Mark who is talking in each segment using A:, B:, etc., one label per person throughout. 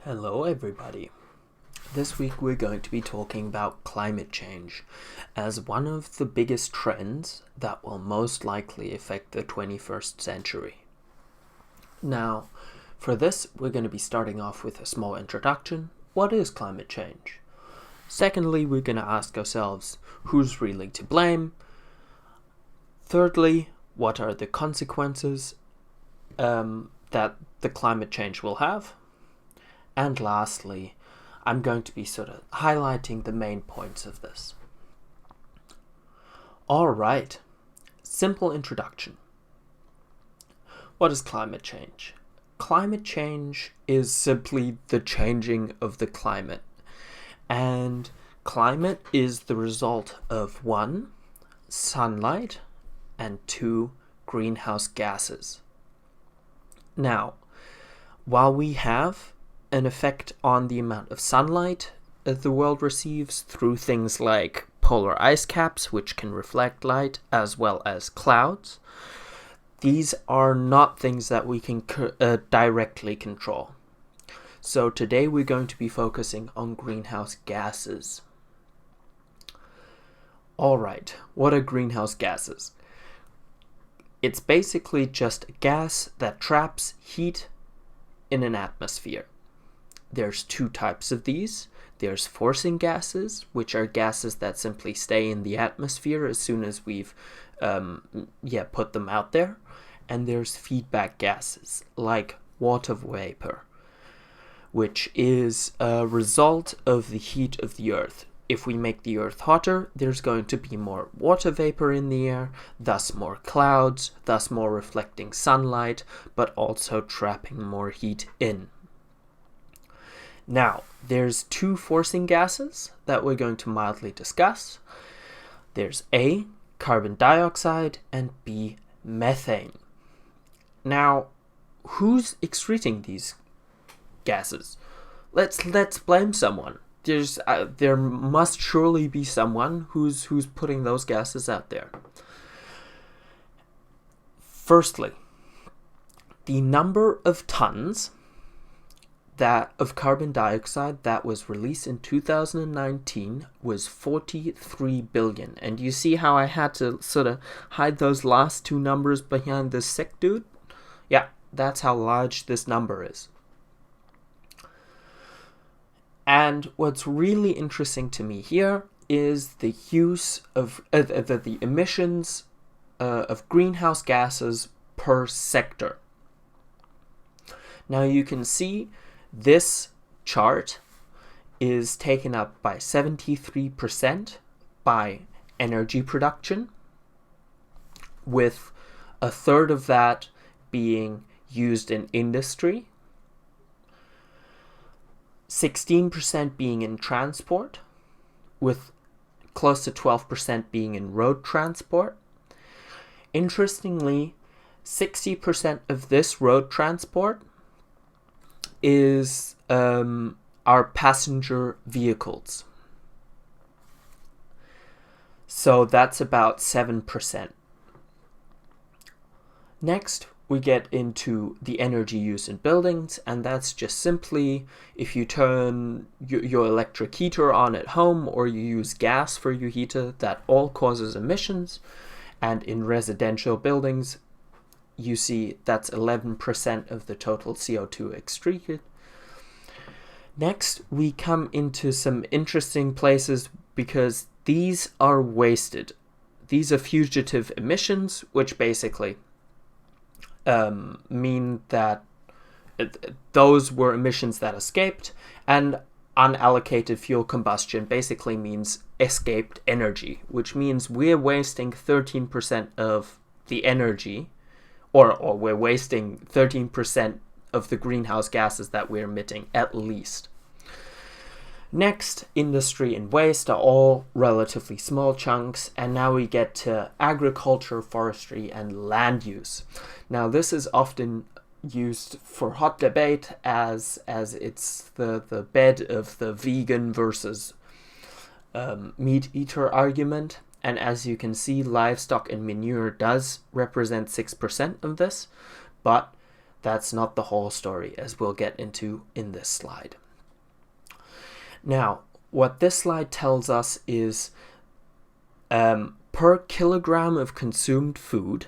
A: Hello everybody. This week we're going to be talking about climate change as one of the biggest trends that will most likely affect the 21st century. Now, for this we're going to be starting off with a small introduction. What is climate change? Secondly, we're going to ask ourselves who's really to blame. Thirdly, what are the consequences that the climate change will have? And lastly, I'm going to be sort of highlighting the main points of this. Alright, simple introduction. What is climate change? Climate change is simply the changing of the climate. And climate is the result of 1, sunlight, and 2, greenhouse gases. Now, while we have an effect on the amount of sunlight that the world receives through things like polar ice caps, which can reflect light, as well as clouds, these are not things that we can directly control. So today we're going to be focusing on greenhouse gases. Alright, what are greenhouse gases? It's basically just a gas that traps heat in an atmosphere. There's 2 types of these. There's forcing gases, which are gases that simply stay in the atmosphere as soon as we've put them out there. And there's feedback gases, like water vapor, which is a result of the heat of the Earth. If we make the Earth hotter, there's going to be more water vapor in the air, thus more clouds, thus more reflecting sunlight, but also trapping more heat in. Now, there's 2 forcing gases that we're going to mildly discuss. There's A, carbon dioxide, and B, methane. Now, who's excreting these gases? Let's blame someone. There must surely be someone who's putting those gases out there. Firstly, the number of tons of carbon dioxide that was released in 2019 was 43 billion. And you see how I had to sort of hide those last 2 numbers behind this sick dude? Yeah, that's how large this number is. And what's really interesting to me here is the use of the emissions of greenhouse gases per sector. Now you can see this chart is taken up by 73% by energy production, with a third of that being used in industry, 16% being in transport, with close to 12% being in road transport. Interestingly, 60% of this road transport is our passenger vehicles. So that's about 7%. Next, we get into the energy use in buildings, and that's just simply if you turn your electric heater on at home or you use gas for your heater, that all causes emissions. And in residential buildings, you see that's 11% of the total CO2 excreted. Next, we come into some interesting places because these are wasted. These are fugitive emissions, which basically mean that those were emissions that escaped, and unallocated fuel combustion basically means escaped energy, which means we're wasting 13% of the energy, or we're wasting 13% of the greenhouse gases that we're emitting, at least. Next, industry and waste are all relatively small chunks, and now we get to agriculture, forestry, and land use. Now, this is often used for hot debate as it's the bed of the vegan versus meat eater argument. And as you can see, livestock and manure does represent 6% of this, but that's not the whole story, as we'll get into in this slide. Now, what this slide tells us is per kilogram of consumed food,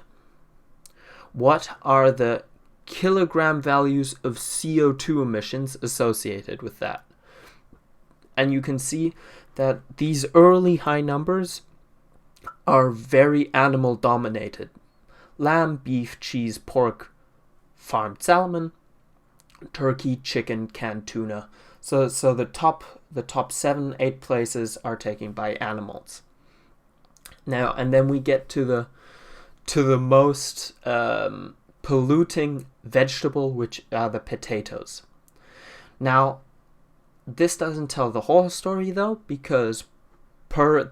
A: what are the kilogram values of CO2 emissions associated with that? And you can see that these early high numbers are very animal dominated. Lamb, beef, cheese, pork, farmed salmon, turkey, chicken, canned tuna. So the top 7-8 places are taken by animals. Now, and then we get to the most polluting vegetable, which are the potatoes. Now, this doesn't tell the whole story though, because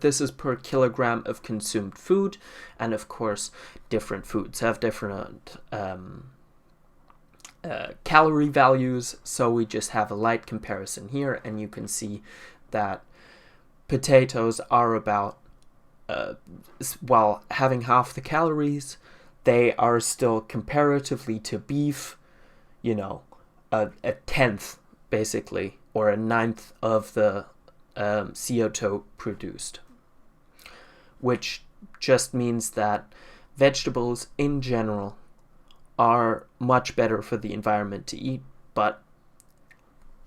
A: this is per kilogram of consumed food, and of course different foods have different calorie values, so we just have a light comparison here, and you can see that potatoes are about, while having half the calories, they are still comparatively to beef, a tenth basically, or a ninth of the CO2 produced, which just means that vegetables in general are much better for the environment to eat, but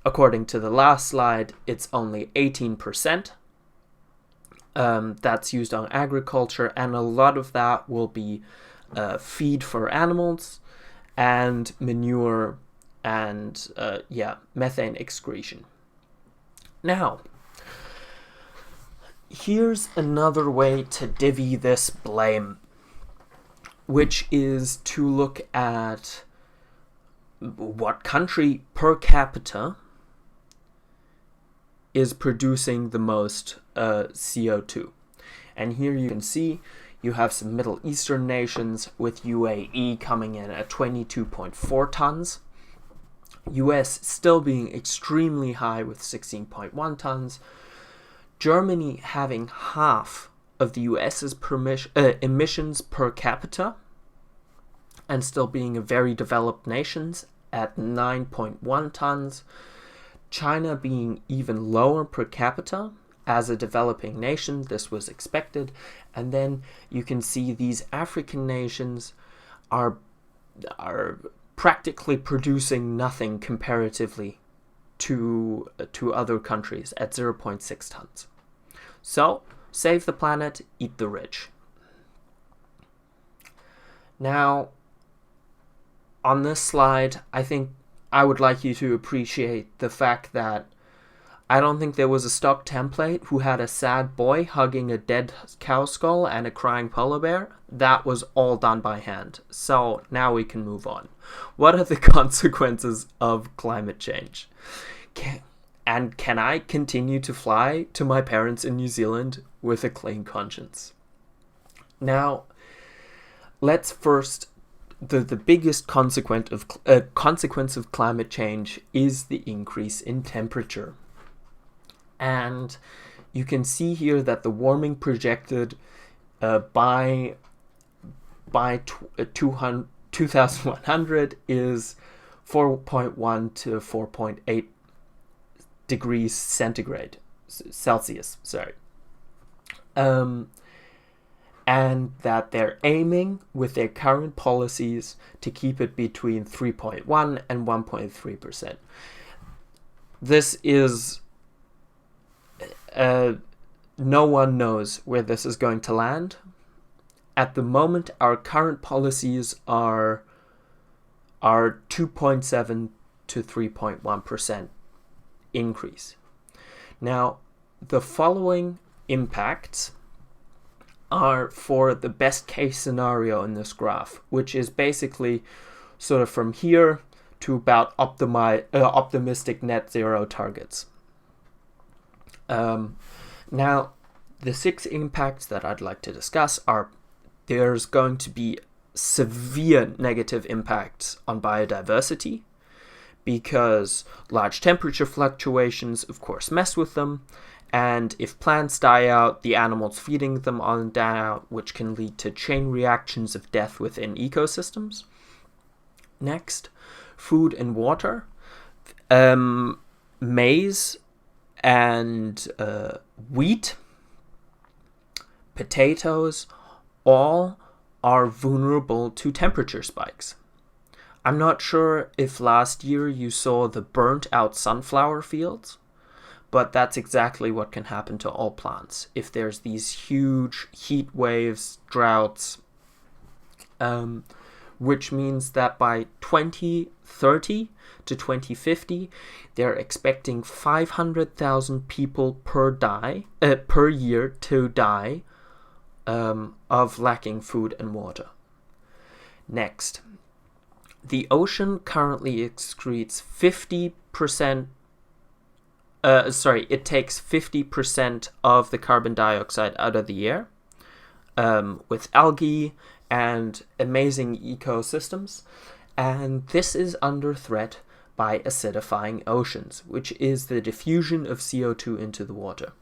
A: according to the last slide, it's only 18% that's used on agriculture, and a lot of that will be feed for animals and manure and methane excretion. Now, here's another way to divvy this blame, which is to look at what country per capita is producing the most CO2. And here you can see you have some Middle Eastern nations, with UAE coming in at 22.4 tons. US still being extremely high with 16.1 tons. Germany having half of the US's emissions per capita, and still being a very developed nation at 9.1 tons. China being even lower per capita. As a developing nation, this was expected. And then you can see these African nations are practically producing nothing comparatively to other countries at 0.6 tons. So, save the planet, eat the rich. Now, on this slide, I think I would like you to appreciate the fact that I don't think there was a stock template who had a sad boy hugging a dead cow skull and a crying polar bear. That was all done by hand. So now we can move on. What are the consequences of climate change? Can I continue to fly to my parents in New Zealand with a clean conscience? Now, let's first... The biggest consequence of climate change is the increase in temperature. And you can see here that the warming projected by 2100 is 4.1 to 4.8 degrees Celsius. And that they're aiming with their current policies to keep it between 3.1 and 1.3%. This is... no one knows where this is going to land. At the moment, our current policies are 2.7 to 3.1% increase. Now, the following impacts are for the best case scenario in this graph, which is basically sort of from here to about optimistic net zero targets. Now, the 6 impacts that I'd like to discuss are: there's going to be severe negative impacts on biodiversity, because large temperature fluctuations, of course, mess with them. And if plants die out, the animals feeding them on die out, which can lead to chain reactions of death within ecosystems. Next, food and water, maize and wheat, potatoes, all are vulnerable to temperature spikes. I'm not sure if last year you saw the burnt out sunflower fields, but that's exactly what can happen to all plants if there's these huge heat waves, droughts, which means that by 2030 to 2050, they're expecting 500,000 people per year to die of lacking food and water. Next, the ocean currently excretes 50%. It takes 50% of the carbon dioxide out of the air with algae and amazing ecosystems. And this is under threat by acidifying oceans, which is the diffusion of CO2 into the water,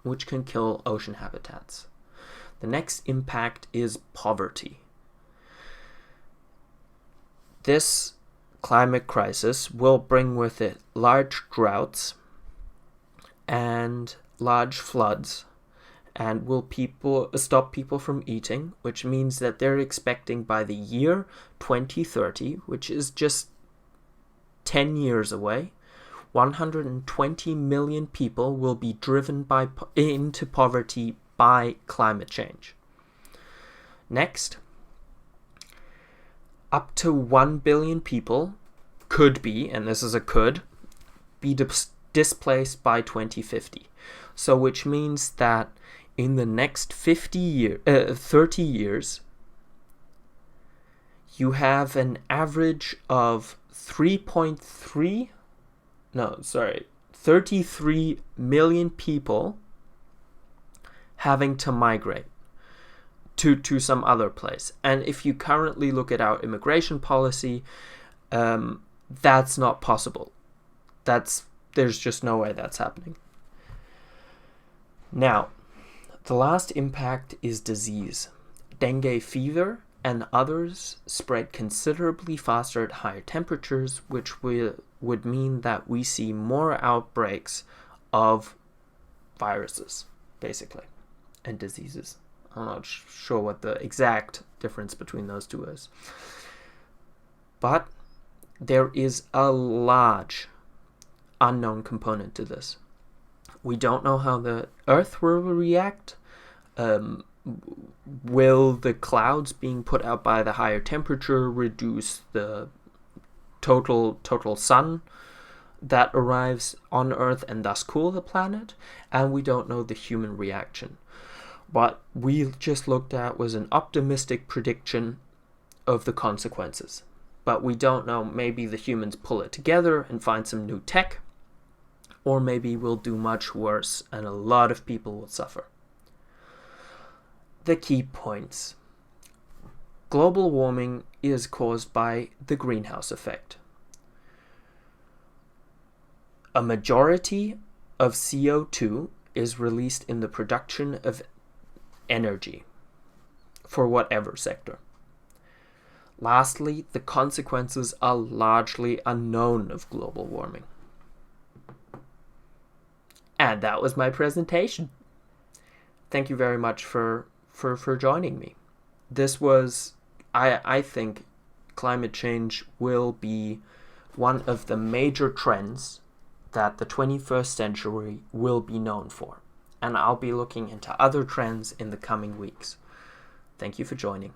A: which can kill ocean habitats. The next impact is poverty. This climate crisis will bring with it large droughts and large floods, and will stop people from eating, which means that they're expecting by the year 2030, which is just 10 years away, 120 million people will be driven into poverty by climate change. Next, up to 1 billion people could be, and this is a could, be displaced by 2050. So which means that in the next 30 years, you have an average of 33 million people having to migrate to some other place. And if you currently look at our immigration policy, that's not possible. There's just no way that's happening. Now, the last impact is disease. Dengue fever and others spread considerably faster at higher temperatures, which would mean that we see more outbreaks of viruses, basically, and diseases. I'm not sure what the exact difference between those two is. But there is a large unknown component to this. We don't know how the Earth will react. Will the clouds being put out by the higher temperature reduce the total sun that arrives on Earth and thus cool the planet? And we don't know the human reaction. What we just looked at was an optimistic prediction of the consequences. But we don't know, maybe the humans pull it together and find some new tech, or maybe we'll do much worse and a lot of people will suffer. The key points. Global warming is caused by the greenhouse effect. A majority of CO2 is released in the production of energy for whatever sector. Lastly, the consequences are largely unknown of global warming. And that was my presentation. Thank you very much for joining me. This was, I think, climate change will be one of the major trends that the 21st century will be known for. And I'll be looking into other trends in the coming weeks. Thank you for joining.